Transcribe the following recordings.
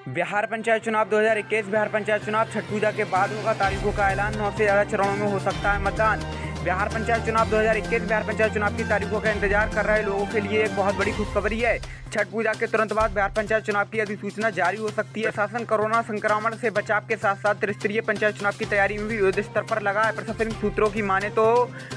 बिहार पंचायत चुनाव 2021 बिहार पंचायत चुनाव छठ पूजा के बाद होगा। तारीखों का ऐलान 9 से ज़्यादा चरणों में हो सकता है मतदान। बिहार पंचायत चुनाव 2021 बिहार पंचायत चुनाव की तारीखों का इंतजार कर रहे लोगों के लिए एक बहुत बड़ी खुशखबरी है। छठ पूजा के तुरंत बाद बिहार पंचायत चुनाव की अधिसूचना जारी हो सकती है। प्रशासन कोरोना संक्रमण से बचाव के साथ साथ त्रिस्तरीय पंचायत चुनाव की तैयारी में भी युद्ध स्तर पर लगा है। प्रशासनिक सूत्रों की माने तो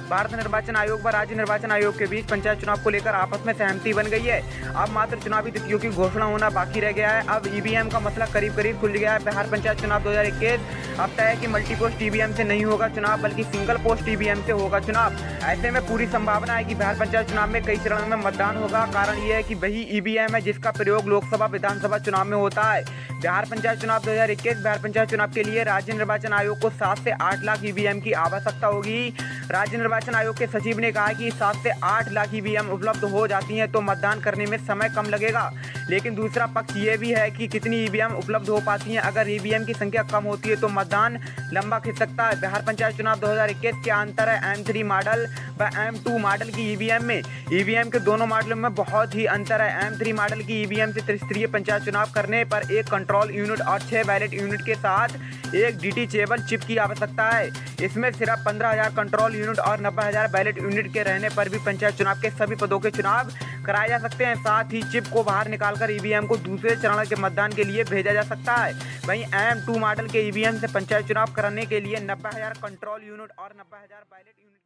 भारत निर्वाचन आयोग व राज्य निर्वाचन आयोग के बीच पंचायत चुनाव को लेकर आपस में सहमति बन गई है। अब मात्र चुनावी तिथियों की घोषणा होना बाकी रह गया है। अब ईवीएम का मसला करीब करीब खुल गया है। बिहार पंचायत चुनाव 2021 अब तय है कि मल्टीपोस्ट ईवीएम से नहीं होगा चुनाव, बल्कि सिंगल पोस्ट ईवीएम से होगा चुनाव। ऐसे में पूरी संभावना है कि बिहार पंचायत चुनाव में कई चरणों में मतदान होगा। कारण यह है कि वही ईवीएम है जिसका प्रयोग लोकसभा विधानसभा चुनाव में होता है। बिहार पंचायत चुनाव 2021 बिहार पंचायत चुनाव के लिए राज्य निर्वाचन आयोग को 7 से 8 लाख ईवीएम की आवश्यकता होगी। राज्य निर्वाचन आयोग के सचिव ने कहा कि 7 से 8 लाख ईवीएम उपलब्ध हो जाती हैं तो मतदान करने में समय कम लगेगा। लेकिन दूसरा पक्ष ये भी है कि कितनी ईवीएम उपलब्ध हो पाती हैं। अगर ईवीएम की संख्या कम होती है तो मतदान लंबा खिंच सकता है। बिहार पंचायत चुनाव 2021 के अंतर है M3 मॉडल व M2 मॉडल की ईवीएम में। ईवीएम के दोनों मॉडलों में बहुत ही अंतर है। M3 मॉडल की ईवीएम से त्रिस्तरीय पंचायत चुनाव करने पर एक कंट्रोल यूनिट और 6 बैलेट यूनिट के साथ एक डिटेचेबल चिप की आवश्यकता है। इसमें सिर्फ 15,000 कंट्रोल यूनिट और 90,000 बैलेट यूनिट के रहने पर भी पंचायत चुनाव के सभी पदों के चुनाव कराए जा सकते हैं। साथ ही चिप को बाहर निकालकर ईवीएम को दूसरे चरण के मतदान के लिए भेजा जा सकता है। वहीं M2 मॉडल के ईवीएम से पंचायत चुनाव कराने के लिए 90,000 कंट्रोल यूनिट और 90,000 बैलेट यूनिट